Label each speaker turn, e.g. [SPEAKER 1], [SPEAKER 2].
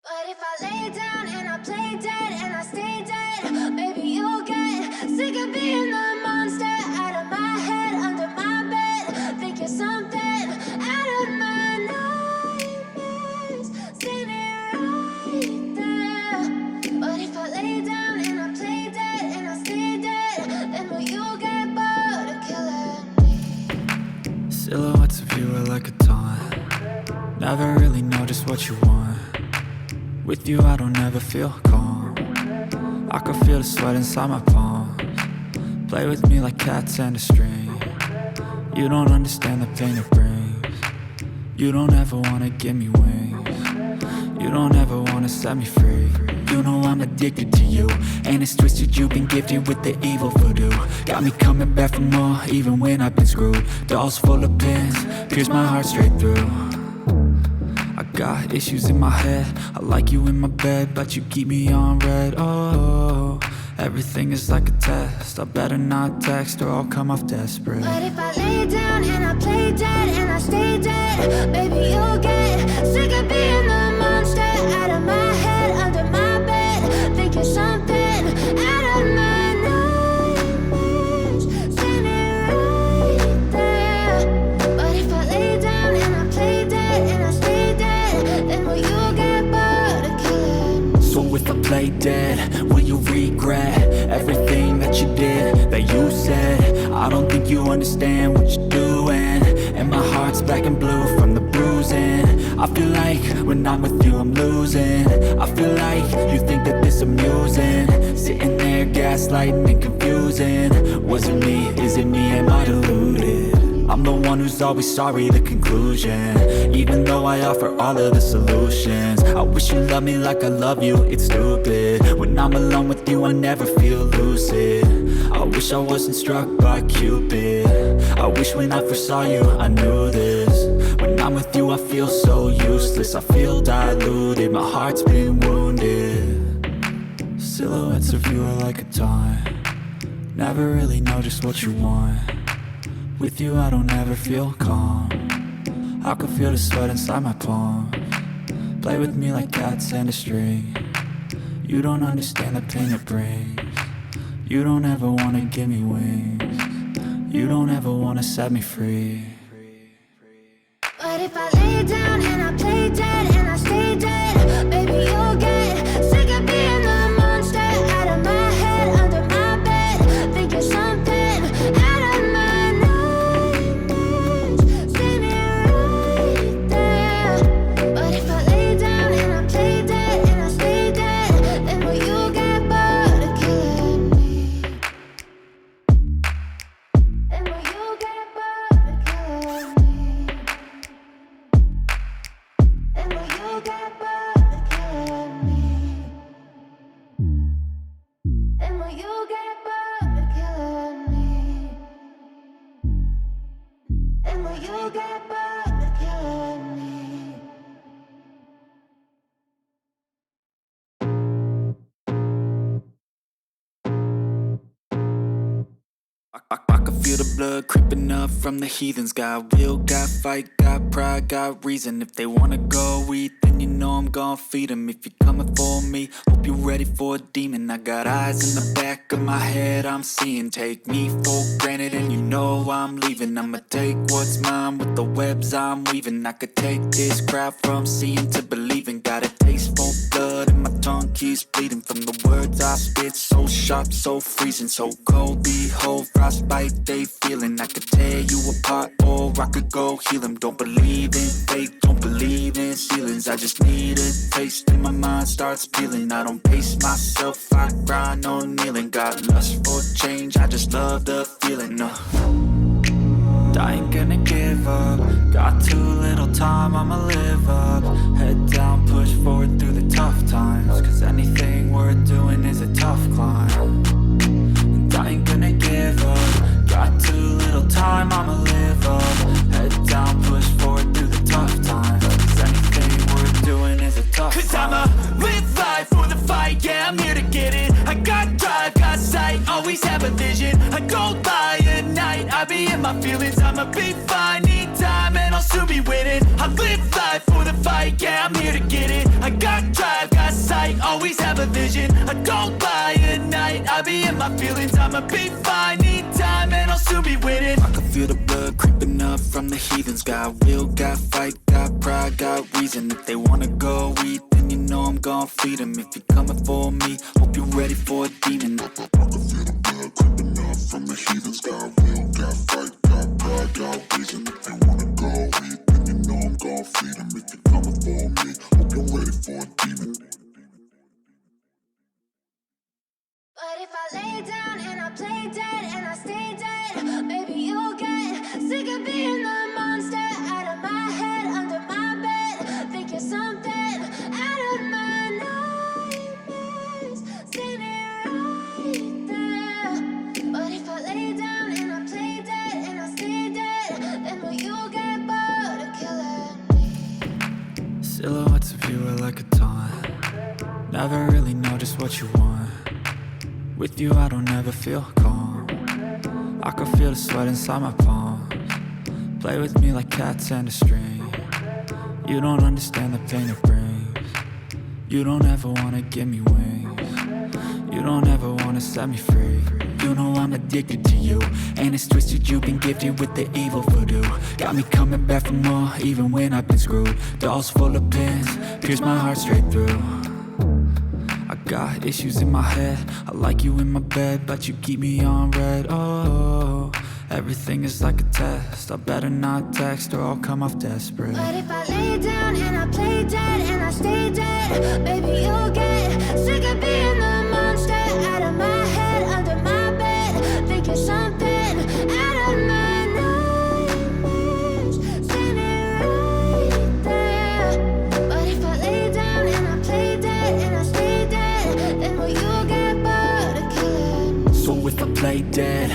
[SPEAKER 1] But if I lay down and I play dead and I stay dead, maybe you'll get sick of being the monster out of my head, under my bed. Think you're something out of my nightmares, standing right there. But if I lay down and I play dead and I stay dead, then will you get bored of killing me?
[SPEAKER 2] Silhouettes of you are like a taunt. Never really know just what you want. With you I don't ever feel calm. I can feel the sweat inside my palms. Play with me like cats and a string. You don't understand the pain it brings. You don't ever wanna give me wings. You don't ever wanna set me free. You know I'm addicted to you, and it's twisted, you've been gifted with the evil voodoo. Got me coming back for more, even when I've been screwed. Dolls full of pins, pierce my heart straight through. I got issues in my head, I like you in my bed, but you keep me on red. Oh, everything is like a test, I better not text or I'll come off desperate.
[SPEAKER 1] But if I lay down and I play dead and I stay dead, maybe you'll get sick of being the monster out of my head, under my bed. Think you're something out of my nightmares, standing right there. But if I lay down and I play dead and I stay dead, then will you get bored of killing me?
[SPEAKER 2] So if I play dead, will you regret everything that you did, that you said? I don't think you understand what you're doing, and my heart's black and blue from the bruising. I feel like when I'm with you I'm losing. I feel like you think that this amusing, sitting there gaslighting and confusing. Was it me? Is it me? Am I deluded? I'm the one who's always sorry, the conclusion. Even though I offer all of the solutions, I wish you loved me like I love you, it's stupid. When I'm alone with you I never feel lucid. I wish I wasn't struck by Cupid. I wish when I first saw you I knew this. When I'm with you I feel so useless, I feel diluted, my heart's been wounded. Silhouettes of you are like a taunt. Never really know just what you want. With you I don't ever feel calm. I can feel the sweat inside my palms. Play with me like cats and a string. You don't understand the pain it brings. You don't ever wanna give me wings. You don't ever wanna set me free.
[SPEAKER 1] But if I lay down and I play dead and I stay dead, maybe you'll get sick of being the monster out of my head, under my bed. Think you're something out of my nightmares, standing right there. But if I lay down and I play dead and I stay dead, then will you get bored of killing me? Then will you get bored of killing me? And will you get bored of killing me? And will you get bored of killing me? And will you get bored of killing me?
[SPEAKER 2] I can feel the blood creeping up from the heathens. Got will, got fight, got pride, got reason. If they wanna go eat, then you know I'm gon' feed them. If you're coming for me, hope you're ready for a demon. I got eyes in the back of my head, I'm seeing. Take me for granted and you know I'm leaving. I'ma take what's mine with the webs I'm weaving. I could take this crowd from seeing to believing. Got a taste for blood and my tongue keeps bleeding from the words I spit. So sharp, so freezing, so cold. Behold, frostbite they feeling. I could tear you apart or I could go heal them. Don't believe in fate, don't believe in ceilings. I just need a taste and my mind starts peeling. I don't pace myself, I grind on kneeling. Got lust for change, I just love the feeling. I ain't gonna give up. Got too little time, I'ma live up. Head down, push forward through the tough times. Cause anything worth doing is a tough climb. And I ain't gonna give up. Got too little time, I'ma live up. Head down, push forward through the tough times. Cause anything worth doing is a tough climb. Cause I'ma live life for the fight, yeah, I'm here to get it. I got drive, got sight, always have a vision. I go by at night, I be in my feelings. I'ma be fine, need time and I'll soon be winning. I live life for the fight, yeah, I'm here to get it. I got drive, vision. I don't lie at night, I be in my feelings. I'ma be fine, need time and I'll soon be winning. I can feel the blood creeping up from the heathens. Got will, got fight, got pride, got reason. If they wanna go eat, then you know I'm gon' feed them. If you're coming for me, hope you're ready for a demon. I can feel the blood creeping up from the heathens. Got will, got fight, got pride, got reason. If they wanna go eat, then you know I'm gon' feed them. If you're coming for me, hope you're ready for a demon.
[SPEAKER 1] But if I lay down and I play dead and I stay dead, baby, you'll get sick of being the monster out of my head, under my bed. Think you're something out of my nightmares, standing right there. But if I lay down and I play dead and I stay dead, then will you get bored of killing me?
[SPEAKER 2] Silhouettes of you are like a taunt. Never really know just what you want. With you I don't ever feel calm. I can feel the sweat inside my palms. Play with me like cats and a string. You don't understand the pain it brings. You don't ever wanna give me wings. You don't ever wanna set me free. You know I'm addicted to you, and it's twisted, you've been gifted with the evil voodoo. Got me coming back for more, even when I've been screwed. Dolls full of pins, pierce my heart straight through. I got issues in my head, I like you in my bed, but you keep me on red. Oh, everything is like a test, I better not text or I'll come off desperate.
[SPEAKER 1] But if I lay down and I play dead and I stay dead, baby, you'll get sick of being the monster out of my head, under my bed. Think you're something out of my nightmares, standing right there. But if I lay down and I play dead and I stay dead, then will you get bored of killing me?
[SPEAKER 2] So if I play dead